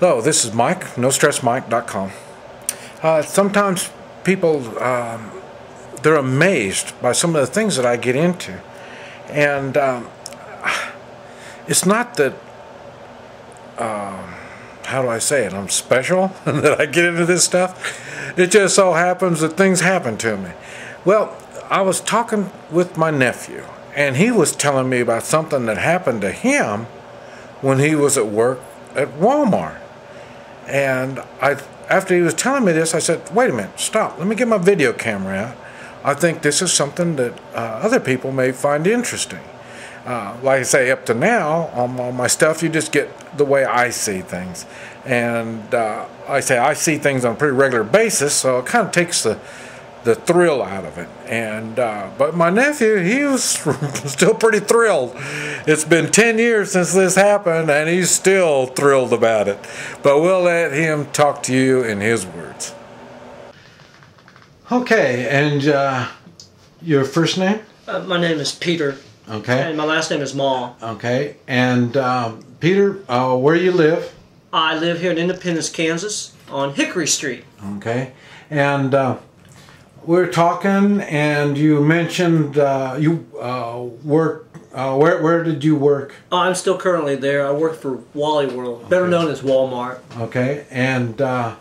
Hello, this is Mike, NoStressMike.com. Sometimes people, they're amazed by some of the things that I get into. And it's not that, how do I say it, I'm special that I get into this stuff. It just so happens that things happen to me. Well, I was talking with my nephew, and he was telling me about something that happened to him when he was at work at Walmart. And after he was telling me this, I said, wait a minute, stop, let me get my video camera out. I think this is something that other people may find interesting. Like I say, up to now, on my stuff, you just get the way I see things. And I see things on a pretty regular basis, so it kind of takes the thrill out of it. And but my nephew, he was still pretty thrilled. It's been 10 years since this happened, and he's still thrilled about it. But we'll let him talk to you in his words. Okay, and your first name? My name is Peter. Okay. And my last name is Ma. Okay, and Peter, where you live? I live here in Independence, Kansas, on Hickory Street. Okay, and we're talking, and you mentioned you work. Where did you work? I'm still currently there. I work for Wally World, better known as Walmart. Okay, and there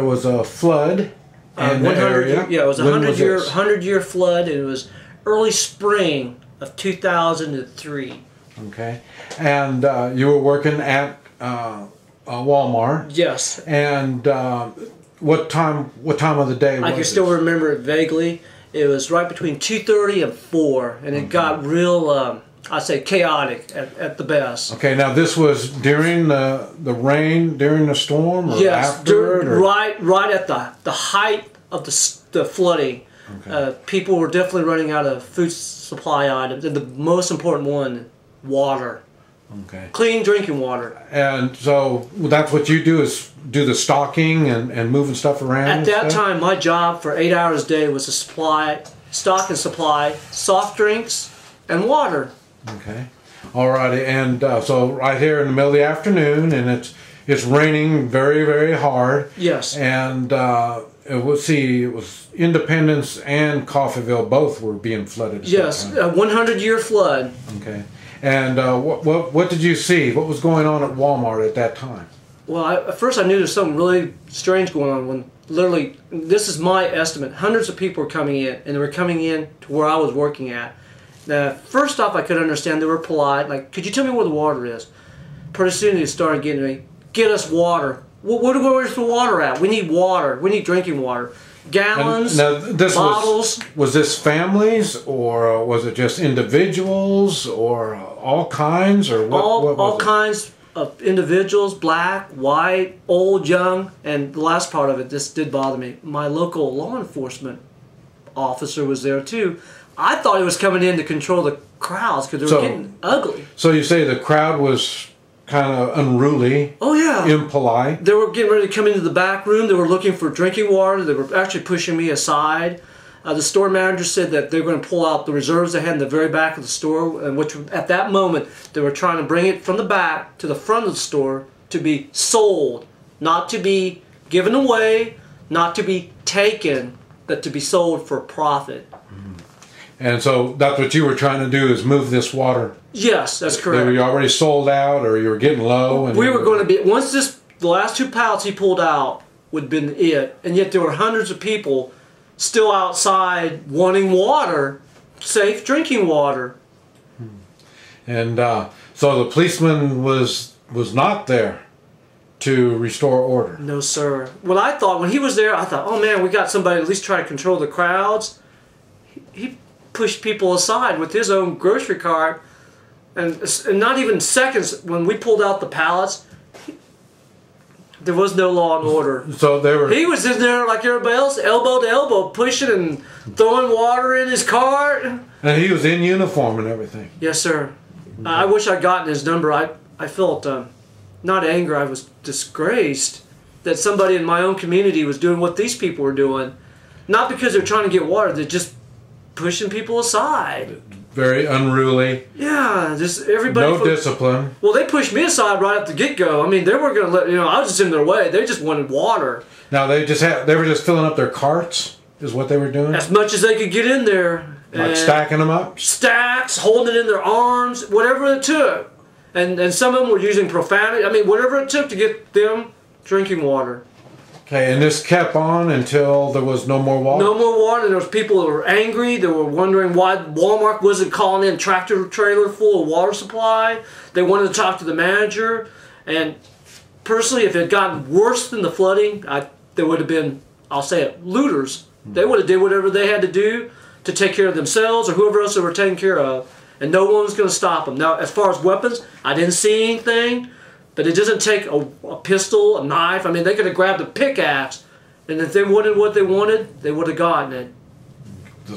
was a flood in the area. Yeah, it was a 100-year flood, and it was early spring of 2003. Okay, and you were working at Walmart. Yes. And what time of the day was it? I can still remember it vaguely. It was right between 2:30 and 4, and it got real, I'd say, chaotic at the best. Okay, now this was during the rain, during the storm, or yes, after it? Or? Right at the height of the flooding. Okay. People were definitely running out of food supply items, and the most important one, water. Okay. Clean drinking water. And so that's what you do, is do the stocking and moving stuff around? At that time, my job for 8 hours a day was to stock and supply soft drinks and water. Okay. Alrighty, and so right here in the middle of the afternoon, and it's raining very, very hard. Yes. And it was Independence and Coffeyville both were being flooded. Yes, a 100-year flood. Okay. And what did you see? What was going on at Walmart at that time? Well, at first I knew there was something really strange going on when literally, this is my estimate, hundreds of people were coming in, and they were coming in to where I was working at. Now, first off, I could understand they were polite, like, could you tell me where the water is? Pretty soon they started getting me, get us water. Where's the water at? We need water. We need drinking water. Gallons, bottles. Was this families, or was it just individuals, or all kinds, or what? All kinds of individuals, black, white, old, young, and the last part of it, this did bother me. My local law enforcement officer was there too. I thought he was coming in to control the crowds because they were getting ugly. So you say the crowd was kind of unruly. Oh yeah. Impolite. They were getting ready to come into the back room. They were looking for drinking water. They were actually pushing me aside. The store manager said that they were going to pull out the reserves they had in the very back of the store, and which at that moment they were trying to bring it from the back to the front of the store to be sold, not to be given away, not to be taken, but to be sold for profit. And so that's what you were trying to do, is move this water. Yes, that's correct. They were already sold out, or you were getting low? And we were going to be, once the last 2 pallets he pulled out would have been it, and yet there were hundreds of people still outside wanting water, safe drinking water. And so the policeman was not there to restore order? No, sir. When he was there, I thought, oh man, we got somebody at least try to control the crowds. He pushed people aside with his own grocery cart, and not even seconds when we pulled out the pallets, there was no law and order. So he was in there like everybody else, elbow to elbow, pushing and throwing water in his cart. And he was in uniform and everything? Yes, sir. Okay. I wish I'd gotten his number. I felt, not anger, I was disgraced that somebody in my own community was doing what these people were doing. Not because they're trying to get water, they're just pushing people aside. very unruly. Yeah, just everybody. No discipline. Well, they pushed me aside right at the get-go. I mean, they weren't going to let, I was just in their way. They just wanted water. Now, they were just filling up their carts, is what they were doing? As much as they could get in there. Like stacking them up? Stacks, holding it in their arms, whatever it took. And some of them were using profanity. I mean, whatever it took to get them drinking water. Okay, and this kept on until there was no more water? No more water. There was people that were angry. They were wondering why Walmart wasn't calling in a tractor trailer full of water supply. They wanted to talk to the manager. And personally, if it had gotten worse than the flooding, there would have been, I'll say it, looters. They would have did whatever they had to do to take care of themselves or whoever else they were taking care of. And no one was going to stop them. Now, as far as weapons, I didn't see anything. But it doesn't take a pistol, a knife. I mean, they could have grabbed a pickaxe, and if they wanted what they wanted, they would have gotten it.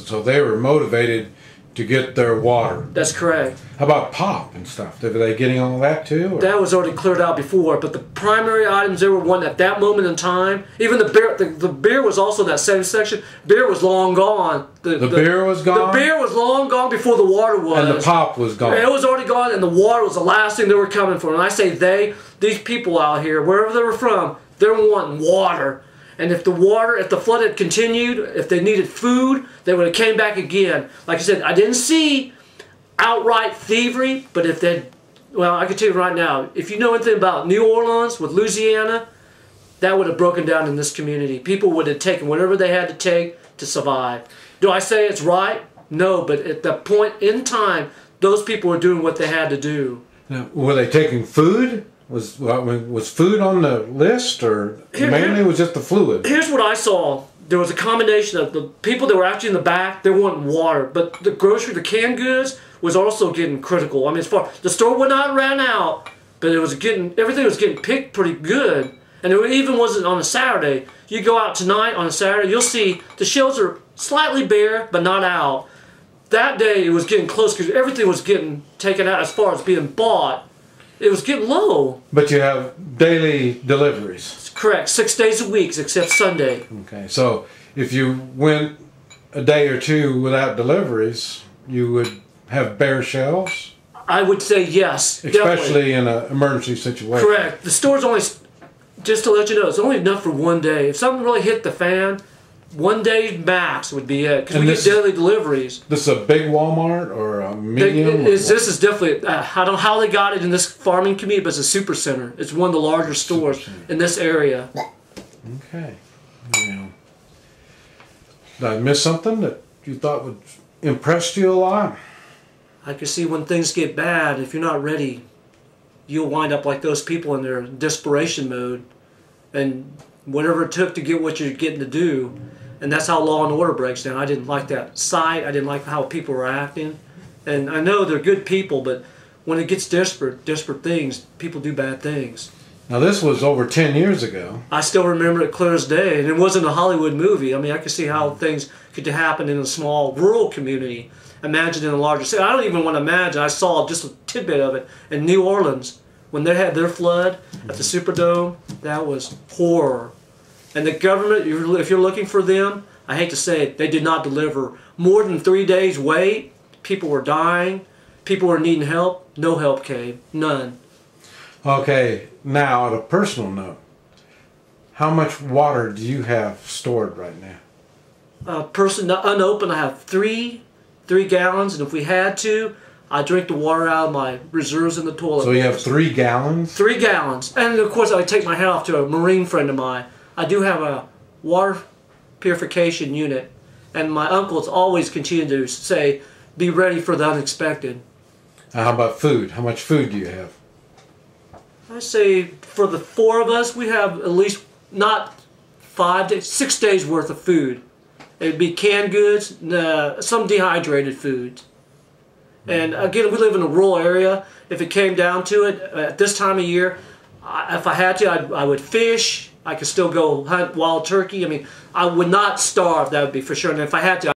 So they were motivated to get their water. That's correct. How about pop and stuff? Were they getting all that too? Or? That was already cleared out before, but the primary items they were wanting at that moment in time, even the beer was also in that same section. Beer was long gone. The beer was gone? The beer was long gone before the water was. And the pop was gone. It was already gone, and the water was the last thing they were coming for. And I say they, these people out here, wherever they were from, they're wanting water. And if the flood had continued, if they needed food, they would have came back again. Like I said, I didn't see outright thievery, but if they, well, I can tell you right now, if you know anything about New Orleans with Louisiana, that would have broken down in this community. People would have taken whatever they had to take to survive. Do I say it's right? No, but at that point in time, those people were doing what they had to do. Now, were they taking food? Was food on the list, or mainly was just the fluid? Here's what I saw. There was a combination of the people that were actually in the back, they wanted water, but the grocery, the canned goods, was also getting critical. I mean, the store would not ran out, but everything was getting picked pretty good. And it even wasn't on a Saturday. You go out tonight on a Saturday, you'll see the shelves are slightly bare, but not out. That day it was getting close because everything was getting taken out as far as being bought. It was getting low. But you have daily deliveries. That's correct. 6 days a week except Sunday. Okay, so if you went a day or two without deliveries, you would have bare shelves? I would say yes. Especially in an emergency situation. Correct. The store's only, just to let you know, it's only enough for one day. If something really hit the fan, 1 day max would be it. Because we get daily deliveries. This is a big Walmart or a medium? This is definitely, I don't know how they got it in this farming community, but it's a super center. It's one of the larger stores in this area. Okay. Yeah. Did I miss something that you thought would impress you a lot? I can see when things get bad, if you're not ready, you'll wind up like those people in their desperation mode. And whatever it took to get what you're getting to do. And that's how law and order breaks down. I didn't like that sight. I didn't like how people were acting. And I know they're good people, but when it gets desperate things, people do bad things. Now this was over 10 years ago. I still remember it clear as day. And it wasn't a Hollywood movie. I mean, I could see how things could happen in a small rural community. Imagine in a larger city. I don't even want to imagine. I saw just a tidbit of it in New Orleans. When they had their flood at the Superdome, that was horror. And the government, if you're looking for them, I hate to say it, they did not deliver. More than 3 days wait, people were dying, people were needing help, no help came, none. Okay, now on a personal note, how much water do you have stored right now? Unopened, I have three gallons, and if we had to, I drink the water out of my reserves in the toilet. So you have 3 gallons? 3 gallons. And of course I take my hat off to a Marine friend of mine. I do have a water purification unit. And my uncles always continue to say, be ready for the unexpected. How about food? How much food do you have? I say for the 4 of us, we have at least not 5 days, 6 days worth of food. It'd be canned goods, some dehydrated foods. And again, we live in a rural area. If it came down to it, at this time of year, if I had to, I would fish. I could still go hunt wild turkey. I mean, I would not starve, that would be for sure. And if I had to,